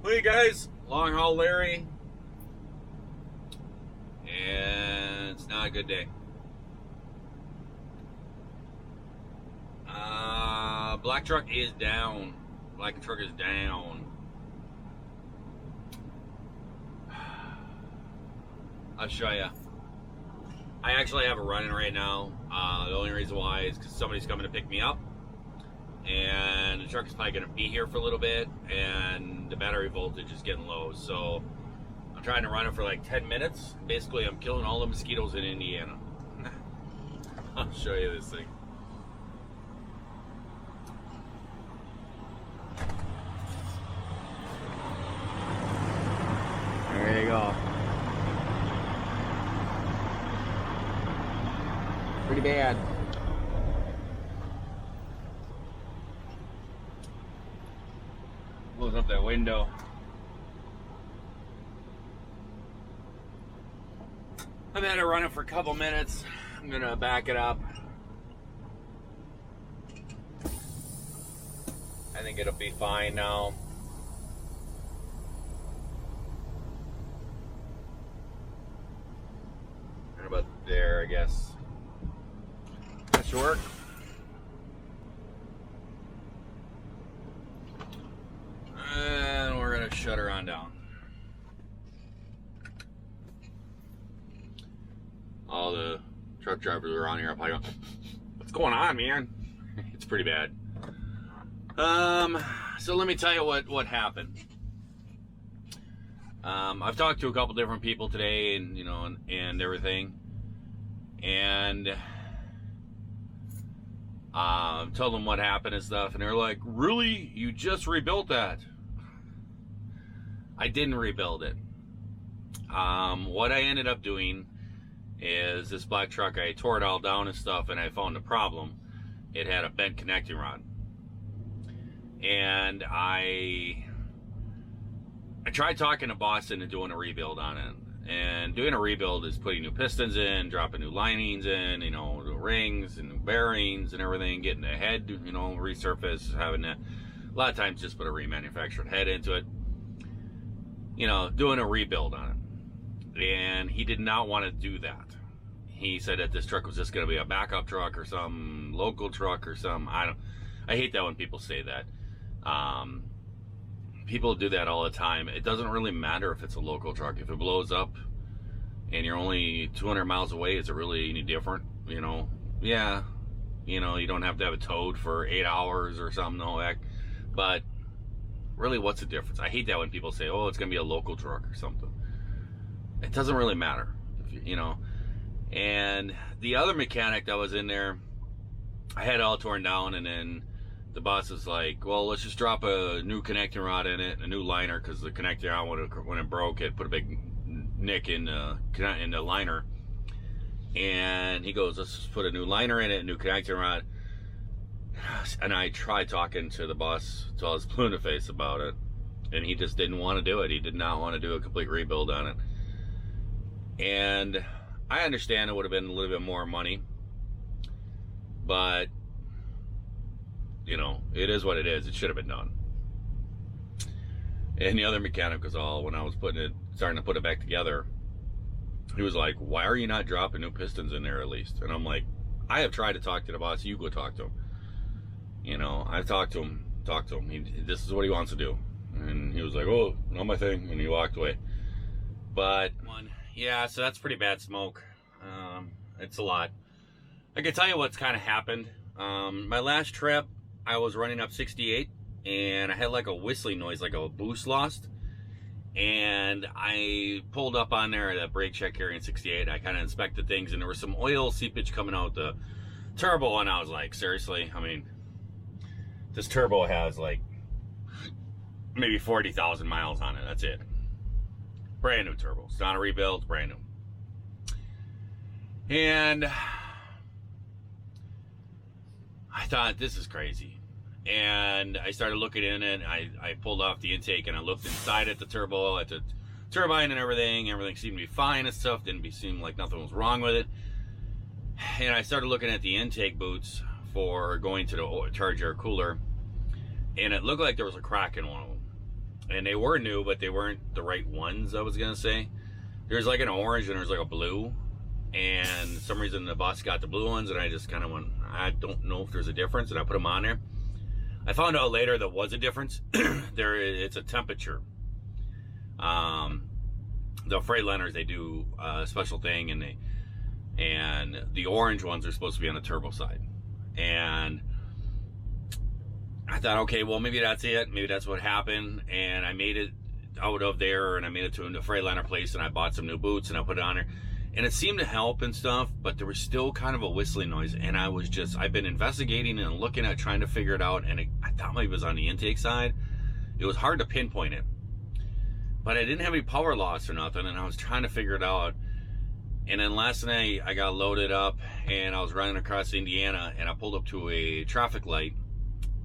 Hey guys, Long Haul Larry, and it's not a good day. Black truck is down. Black truck is down. I'll show you. I actually have it running right now. The only reason why is because somebody's coming to pick me up. And the truck is probably going to be here for a little bit, and the battery voltage is getting low. So I'm trying to run it for like 10 minutes. Basically, I'm killing all the mosquitoes in Indiana. I'll show you this thing. There you go. Pretty bad. Close up that window. I've had it running for a couple minutes. I'm gonna back it up. I think it'll be fine now. Right about there, I guess. That should work. And we're gonna shut her on down. All the truck drivers are on here. I'm probably going, what's going on, man? It's pretty bad. So let me tell you what happened. I've talked to a couple different people today, and you know, and everything, and told them what happened and stuff, and they're like, "Really? You just rebuilt that?" I didn't rebuild it. What I ended up doing is this black truck, I tore it all down and stuff, and I found a problem. It had a bent connecting rod. And I tried talking to Boston and doing a rebuild on it. And doing a rebuild is putting new pistons in, dropping new linings in, you know, the rings and bearings and everything, getting the head, you know, resurfaced, having a lot of times just put a remanufactured head into it. You know, doing a rebuild on it. And he did not want to do that. He said that this truck was just going to be a backup truck or some local truck or some, I hate that when people say that. People do that all the time. It doesn't really matter if it's a local truck. If it blows up and you're only 200 miles away, is it really any different? You know, yeah, you know, you don't have to have it towed for 8 hours or something, no heck. But really, what's the difference? I hate that when people say, oh, it's going to be a local truck or something. It doesn't really matter, if you know. And the other mechanic that was in there, I had it all torn down, and then the boss is like, well, let's just drop a new connecting rod in it, a new liner, because the connecting rod, when it broke, it put a big nick in the liner. And he goes, let's just put a new liner in it, a new connecting rod. And I tried talking to the boss till I was blue in the face about it, and he just didn't want to do it. He did not want to do a complete rebuild on it. And I understand it would have been a little bit more money, but you know, it is what it is. It should have been done. And the other mechanic was all, when I was starting to put it back together, he was like, why are you not dropping new pistons in there at least? And I'm like, I have tried to talk to the boss. You go talk to him. You know, I've talked to him. This is what he wants to do. And he was like, oh, not my thing. And he walked away. But, yeah, so that's pretty bad smoke. It's a lot. I can tell you what's kind of happened. My last trip, I was running up 68, and I had like a whistling noise, like a boost lost. And I pulled up on there at a brake check area in 68. I kind of inspected things, and there was some oil seepage coming out the turbo, and I was like, seriously? I mean, this turbo has like maybe 40,000 miles on it. That's it. Brand new turbo. It's not a rebuild. It's brand new. And I thought, this is crazy. And I started looking in it. I pulled off the intake and I looked inside at the turbo, at the turbine and everything. Everything seemed to be fine and stuff. Seemed like nothing was wrong with it. And I started looking at the intake boots for going to the charge air cooler. And it looked like there was a crack in one of them. And they were new, but they weren't the right ones, I was going to say. There's like an orange and there's like a blue. And for some reason the boss got the blue ones, and I just kind of went, I don't know if there's a difference, and I put them on there. I found out later there was a difference. It's a temperature. The Freightliners, they do a special thing, and the orange ones are supposed to be on the turbo side. And I thought, okay, well, maybe that's it. Maybe that's what happened. And I made it out of there, and I made it to the Freightliner place, and I bought some new boots, and I put it on there. And it seemed to help and stuff, but there was still kind of a whistling noise. And I've been investigating and looking at trying to figure it out, and I thought maybe it was on the intake side. It was hard to pinpoint it. But I didn't have any power loss or nothing, and I was trying to figure it out. And then last night, I got loaded up, and I was running across Indiana, and I pulled up to a traffic light,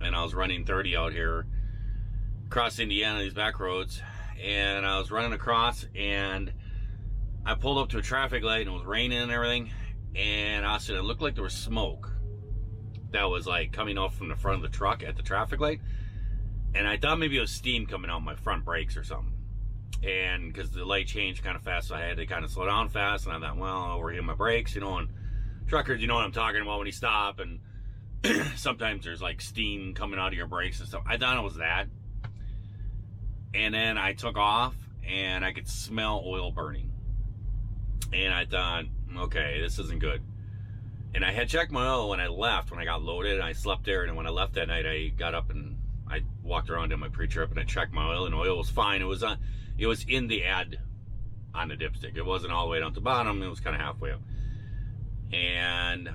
and I was running 30 out here across Indiana, these back roads, and I was running across, and I pulled up to a traffic light, and it was raining and everything, and I said it looked like there was smoke that was like coming off from the front of the truck at the traffic light, and I thought maybe it was steam coming out my front brakes or something. And because the light changed kind of fast, so I had to kind of slow down fast, and I thought, well, I'll overheat my brakes, and truckers, you know what I'm talking about when you stop, and sometimes there's like steam coming out of your brakes and stuff. I thought it was that. And then I took off, and I could smell oil burning. And I thought, okay, this isn't good. And I had checked my oil when I left, when I got loaded, and I slept there, and when I left that night, I got up and I walked around in my pre-trip, and I checked my oil, and oil was fine. It was in the ad on the dipstick. It wasn't all the way down to the bottom. It was kind of halfway up. And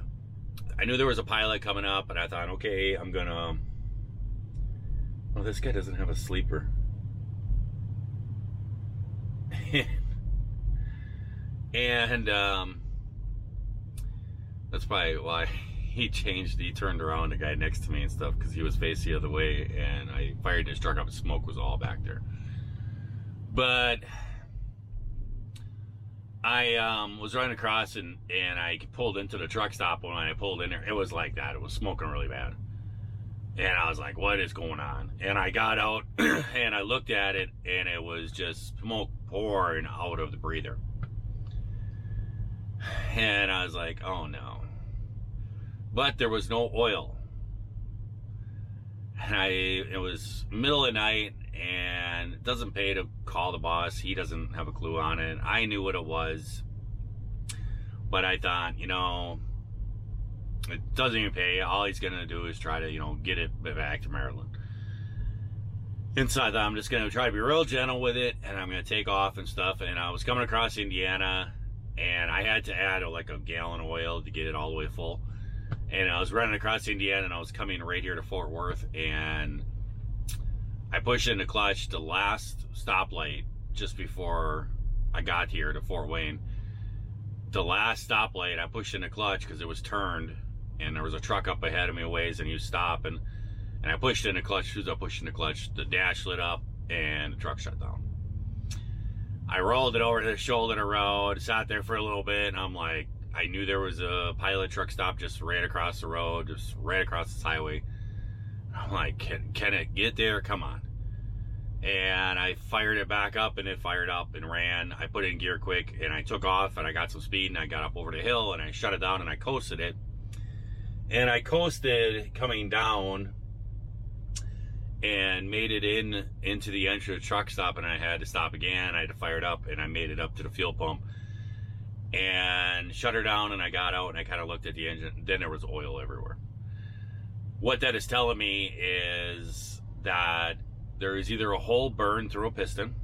I knew there was a pilot coming up, and I thought, okay, I'm gonna... Oh, this guy doesn't have a sleeper. And that's probably why he turned around, the guy next to me and stuff, because he was facing the other way, and I fired his truck up, and smoke was all back there. But I was running across, and I pulled into the truck stop. When I pulled in there, it was like that. It was smoking really bad. And I was like, what is going on? And I got out, and I looked at it, and it was just smoke pouring out of the breather. And I was like, oh no. But there was no oil. And it was middle of the night, and it doesn't pay to call the boss. He doesn't have a clue on it. I knew what it was. But I thought, it doesn't even pay. All he's going to do is try to, get it back to Maryland. And so I thought, I'm just going to try to be real gentle with it, and I'm going to take off and stuff. And I was coming across Indiana, and I had to add like a gallon of oil to get it all the way full. And I was running across Indiana, and I was coming right here to Fort Worth, and I pushed in the clutch the last stoplight just before I got here to Fort Wayne. The last stoplight, I pushed in the clutch because it was turned, and there was a truck up ahead of me a ways, and he was stopping. And I pushed in the clutch. As soon as I pushed in the clutch, the dash lit up, and the truck shut down. I rolled it over to the shoulder of the road, sat there for a little bit, and I'm like, I knew there was a pilot truck stop just right across the road, just right across this highway. I'm like, can it get there? Come on. And I fired it back up, and it fired up and ran. I put it in gear quick, and I took off, and I got some speed, and I got up over the hill, and I shut it down, and I coasted it. And I coasted coming down and made it into the entrance of the truck stop, and I had to stop again. I had to fire it up, and I made it up to the fuel pump and shut her down, and I got out, and I kind of looked at the engine. Then there was oil everywhere. What that is telling me is that there is either a hole burned through a piston,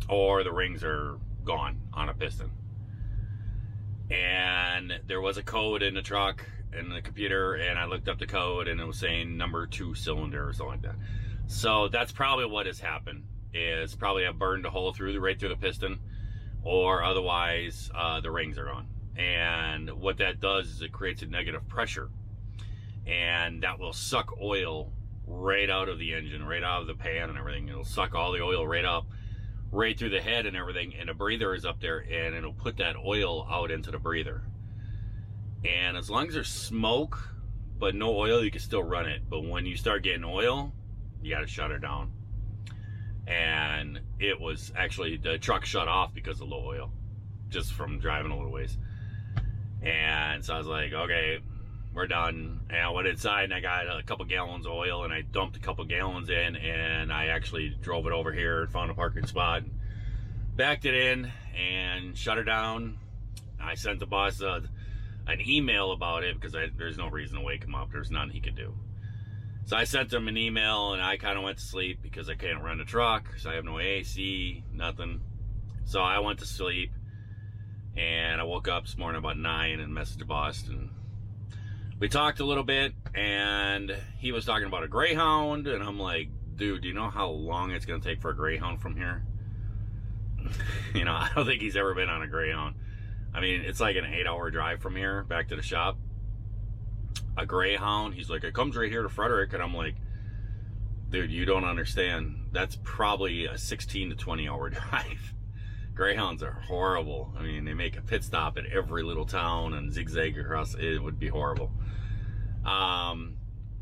or the rings are gone on a piston. And there was a code in the truck, in the computer, and I looked up the code, and it was saying number 2 cylinder or something like that. So that's probably what has happened. Is probably I burned a hole right through the piston, or otherwise the rings are gone. And what that does is it creates a negative pressure, and that will suck oil right out of the engine, right out of the pan and everything. It'll suck all the oil right up, right through the head and everything, and the breather is up there, and it'll put that oil out into the breather. And as long as there's smoke but no oil, you can still run it. But when you start getting oil, you got to shut her down. and it was actually, the truck shut off because of low oil, just from driving a little ways. And so I was like, okay, we're done. And I went inside and I got a couple gallons of oil, and I dumped a couple gallons in, and I actually drove it over here and found a parking spot, backed it in and shut her down. I sent the boss an email about it because there's no reason to wake him up. There's nothing he could do. So I sent him an email, and I kind of went to sleep because I can't run the truck, so I have no AC, nothing. So I went to sleep, and I woke up this morning about 9 and messaged the boss, and we talked a little bit, and he was talking about a Greyhound, and I'm like, dude, do you know how long it's going to take for a Greyhound from here? You know, I don't think he's ever been on a Greyhound. I mean, it's like an 8-hour drive from here back to the shop. A Greyhound, he's like, it comes right here to Frederick, and I'm like, dude, you don't understand. That's probably a 16 to 20 hour drive. Greyhounds are horrible. I mean, they make a pit stop at every little town and zigzag across. It would be horrible.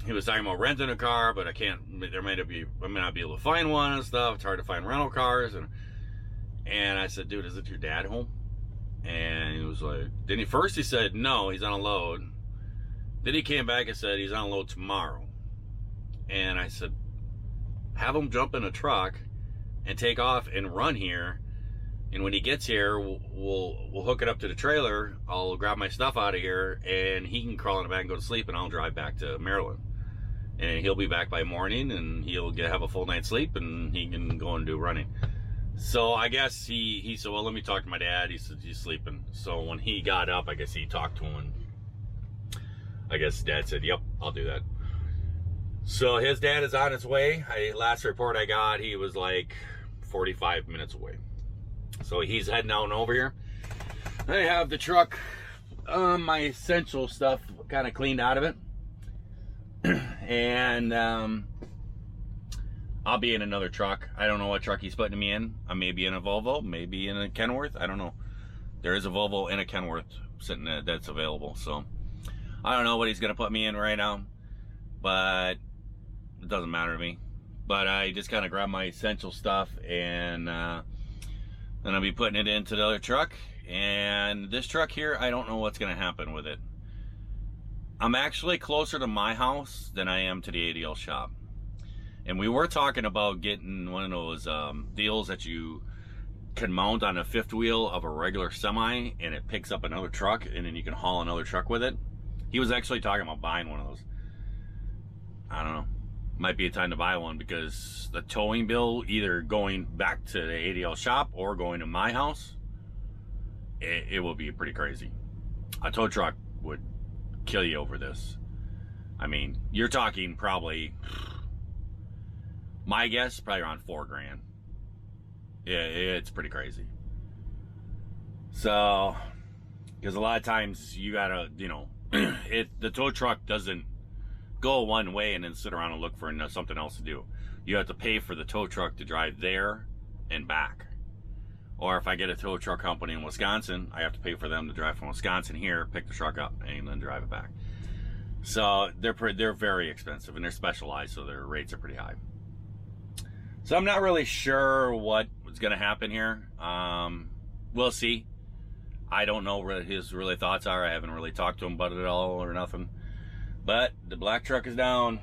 He was talking about renting a car, but I may not be able to find one and stuff. It's hard to find rental cars. And I said, dude, is it your dad home? And he was like, first he said, no, he's on a load. Then he came back and said, he's on a load tomorrow. And I said, have him jump in a truck and take off and run here. And when he gets here, we'll hook it up to the trailer. I'll grab my stuff out of here, and he can crawl in the back and go to sleep, and I'll drive back to Maryland. And he'll be back by morning, and he'll have a full night's sleep, and he can go and do running. So I guess he said, well, let me talk to my dad. He said, he's sleeping. So when he got up, I guess he talked to him, and I guess Dad said, yep, I'll do that. So his dad is on his way. Last report I got, he was like 45 minutes away. So he's heading out and over here. I have the truck, my essential stuff kind of cleaned out of it. And I'll be in another truck. I don't know what truck he's putting me in. I may be in a Volvo, maybe in a Kenworth. I don't know. There is a Volvo and a Kenworth sitting there that's available. So I don't know what he's going to put me in right now, but it doesn't matter to me. But I just kind of grabbed my essential stuff, and then I'll be putting it into the other truck. And this truck here, I don't know what's going to happen with it. I'm actually closer to my house than I am to the ADL shop. And we were talking about getting one of those deals that you can mount on a fifth wheel of a regular semi, and it picks up another truck, and then you can haul another truck with it. He was actually talking about buying one of those. I don't know. Might be a time to buy one, because the towing bill, either going back to the ADL shop or going to my house, it will be pretty crazy. A tow truck would kill you over this. I mean, you're talking probably, my guess, probably around $4,000. Yeah, it's pretty crazy. So, because a lot of times you gotta, you know, the tow truck doesn't go one way and then sit around and look for something else to do. You have to pay for the tow truck to drive there and back. Or if I get a tow truck company in Wisconsin, I have to pay for them to drive from Wisconsin here, pick the truck up, and then drive it back. So they're very expensive, and they're specialized, so their rates are pretty high. So I'm not really sure what's going to happen here. We'll see. I don't know what his really thoughts are. I haven't really talked to him about it at all or nothing. But the black truck is down.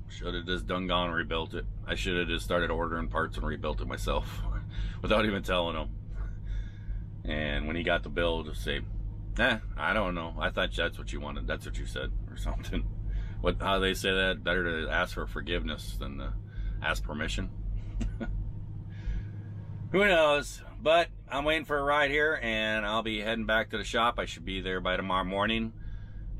Should have just done gone and rebuilt it. I should have just started ordering parts and rebuilt it myself without even telling him. And when he got the bill, just say, I don't know. I thought that's what you wanted. That's what you said, or something. How they say that? Better to ask for forgiveness than to ask permission. Who knows? But I'm waiting for a ride here, and I'll be heading back to the shop. I should be there by tomorrow morning.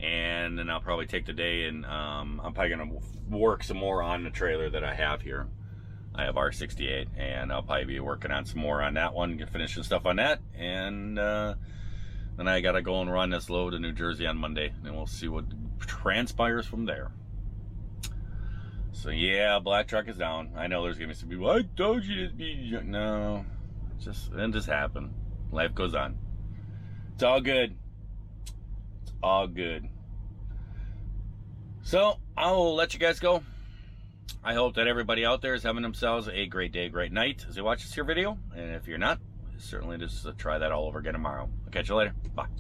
And then I'll probably take the day, and I'm probably going to work some more on the trailer that I have here. I have R68, and I'll probably be working on some more on that one, finishing stuff on that. And then I got to go and run this load to New Jersey on Monday, and we'll see what transpires from there. So yeah, black truck is down. I know there's going to be some people, I told you to be... No, it just happened. Life goes on. It's all good. All good. So I'll let you guys go. I hope that everybody out there is having themselves a great day, great night as you watch this here video. And if you're not, certainly just try that all over again tomorrow. I'll catch you later. Bye.